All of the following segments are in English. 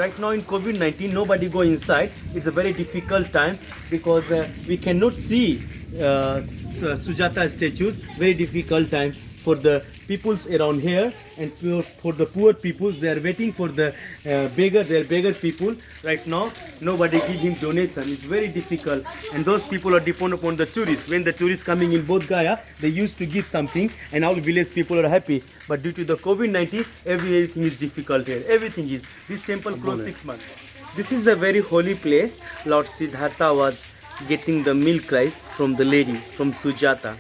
right now in COVID-19, nobody go inside. It's a very difficult time because we cannot see Sujata statues. Very difficult time for the peoples around here, and for the poor peoples. They are waiting for the beggar. They are beggar people right now. Nobody give him donation. It's very difficult, and those people are depend upon the tourists. When the tourists coming in Bodh Gaya, they used to give something, and all village people are happy. But due to the COVID-19, everything is difficult here. Everything is. This temple closed 6 months. This is a very holy place. Lord Siddhartha was getting the milk rice from the lady, from Sujata.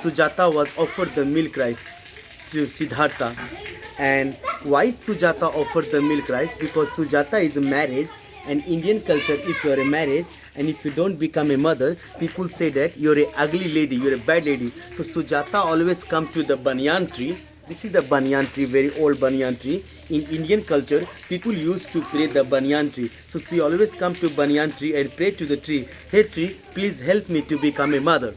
Sujata was offered the milk rice to Siddhartha. And why Sujata offered the milk rice? Because Sujata is a marriage, and Indian culture, if you are a marriage and if you don't become a mother, people say that you're a ugly lady, you're a bad lady. So Sujata always come to the banyan tree. This is the banyan tree, very old banyan tree. In Indian culture, people used to pray the banyan tree. So she always come to banyan tree and pray to the tree, hey tree, please help me to become a mother.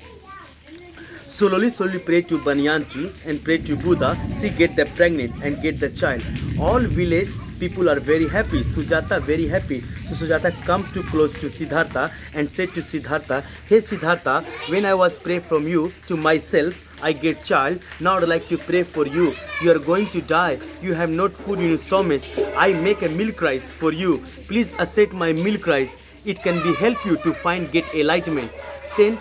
Slowly pray to banyan tree and pray to Buddha. She get the pregnant and get the child. All village people are very happy. Sujata very happy. So Sujata come too close to Siddhartha and said to Siddhartha, hey Siddhartha, when I was pray from you to myself, I get child. Now I'd like to pray for you. You are going to die. You have not food in your stomach. I make a milk rice for you. Please accept my milk rice. It can be help you to find get enlightenment. Then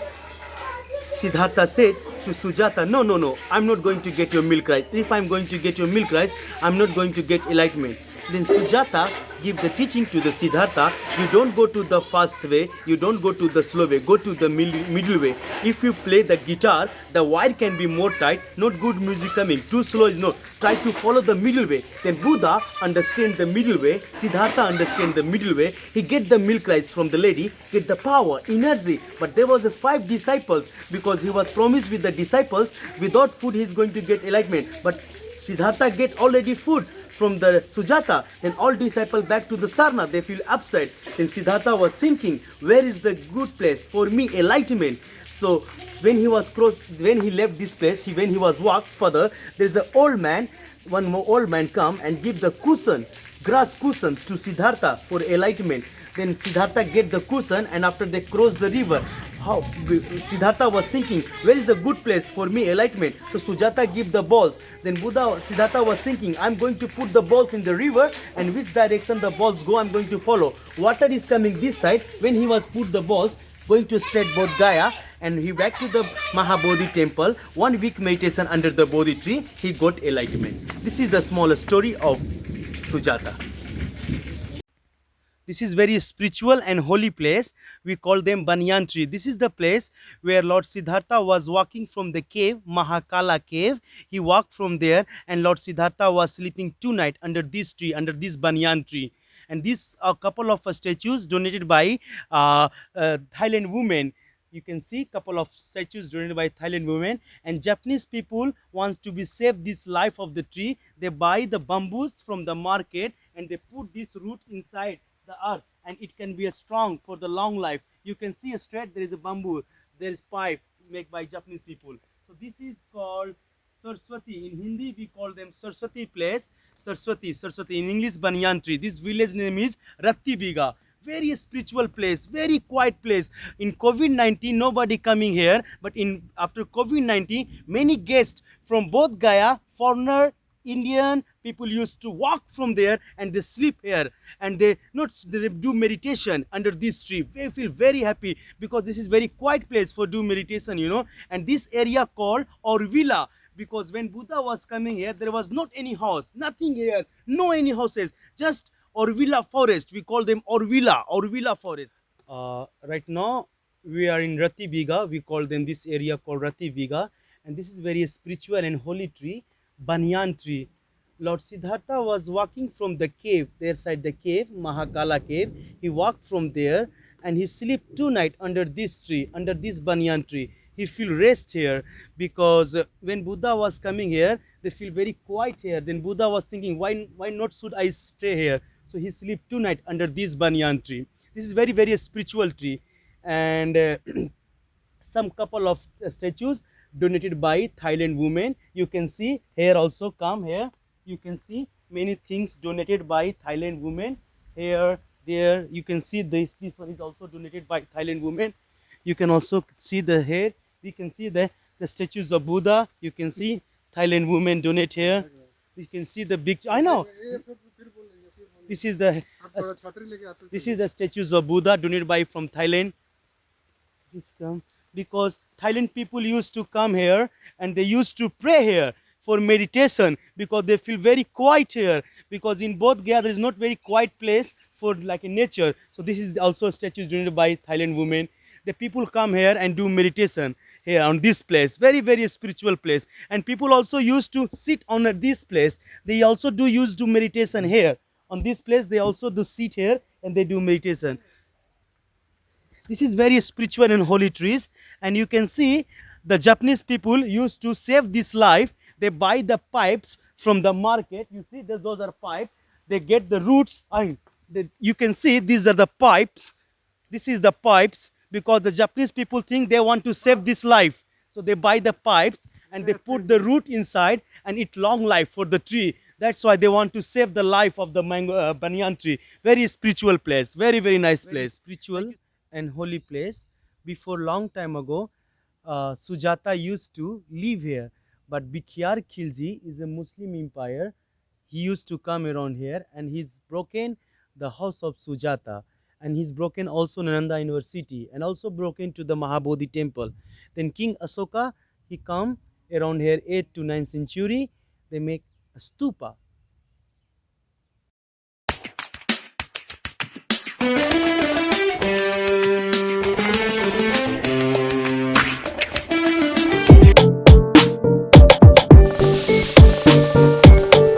Siddhartha said to Sujata, no, I'm not going to get your milk rice. If I'm going to get your milk rice, I'm not going to get enlightenment. Then Sujata give the teaching to the Siddhartha, you don't go to the fast way, you don't go to the slow way, go to the middle way. If you play the guitar, the wire can be more tight, not good music coming, too slow is no. Try to follow the middle way. Then Buddha understand the middle way, Siddhartha understand the middle way. He get the milk rice from the lady, get the power, energy. But there was 5 disciples, because he was promised with the disciples, without food he is going to get enlightenment. But Siddhartha get already food from the Sujata. Then all disciples back to the Sarna, they feel upset. Then Siddhartha was thinking, where is the good place for me enlightenment? So when he left this place, when he was walked further, there is an old man, one more old man come and give the cushion, grass cushion to Siddhartha for enlightenment. Then Siddhartha get the cushion, and after they cross the river, Siddhartha was thinking, where is a good place for me enlightenment? So Sujata give the balls. Then Siddhartha was thinking, I'm going to put the balls in the river, and which direction the balls go, I'm going to follow. Water is coming this side. When he was put the balls, going to straight Bodh Gaya, and he back to the Mahabodhi temple. 1 week meditation under the Bodhi tree, he got enlightenment. This is the small story of Sujata. This is very spiritual and holy place. We call them Banyan tree. This is the place where Lord Siddhartha was walking from the cave, Mahakala cave. He walked from there, and Lord Siddhartha was sleeping 2 nights under this tree, under this Banyan tree. And these are a couple of statues donated by Thailand women. You can see couple of statues donated by Thailand women. And Japanese people want to be save this life of the tree. They buy the bamboos from the market, and they put this root inside the earth, and it can be a strong for the long life. You can see a straight, there is a bamboo, there is pipe made by Japanese people. So this is called Saraswati. In Hindi we call them Saraswati place. Saraswati in English Banyan tree. This village name is Ratti Biga. Very spiritual place, very quiet place. In COVID-19 nobody coming here, but after COVID-19 many guests from both Gaya, foreigner, Indian people used to walk from there, and they sleep here, and they do meditation under this tree. They feel very happy because this is very quiet place for do meditation, And this area called Orvila, because when Buddha was coming here, there was not any house, nothing here, no any houses, just Orvila forest. We call them Orvila forest. Right now we are in Ratti Biga. We call them this area called Ratti Biga, and this is very spiritual and holy tree. Banyan tree. Lord Siddhartha was walking from the cave, there side the cave, Mahakala cave. He walked from there, and he slept 2 nights under this tree, under this banyan tree. He feel rest here, because when Buddha was coming here, they feel very quiet here. Then Buddha was thinking, why not should I stay here? So he sleep 2 nights under this banyan tree. This is very spiritual tree, and some couple of statues donated by Thailand women. You can see here also, come here, you can see many things donated by Thailand women. here, there. You can see this one is also donated by Thailand women. You can also see the head. We can see the statues of Buddha. You can see Thailand women donate here. You can see the big, I know, this is the this is the statues of Buddha donated by from Thailand. Please come, because Thailand people used to come here and they used to pray here for meditation, because they feel very quiet here, because in Bodh Gaya there is not very quiet place for like a nature. So this is also statues donated by Thailand women. The people come here and do meditation here on this place, very spiritual place. And people also used to sit on this place. They also do use to meditation here on this place. They also do sit here and they do meditation. This is very spiritual and holy trees. And you can see the Japanese people used to save this life. They buy the pipes from the market. You see those are pipes. They get the roots. You can see these are the pipes. This is the pipes, because the Japanese people think they want to save this life. So they buy the pipes and they put the root inside and it long life for the tree. That's why they want to save the life of the mango banyan tree. Very spiritual place. Very nice place. Spiritual and holy place. Before long time ago, Sujata used to live here. But Bikhyar Khilji is a Muslim empire. He used to come around here and he's broken the house of Sujata, and he's broken also Nalanda University and also broken to the Mahabodhi temple. Then King Asoka, he come around here 8th to 9th century. They make a stupa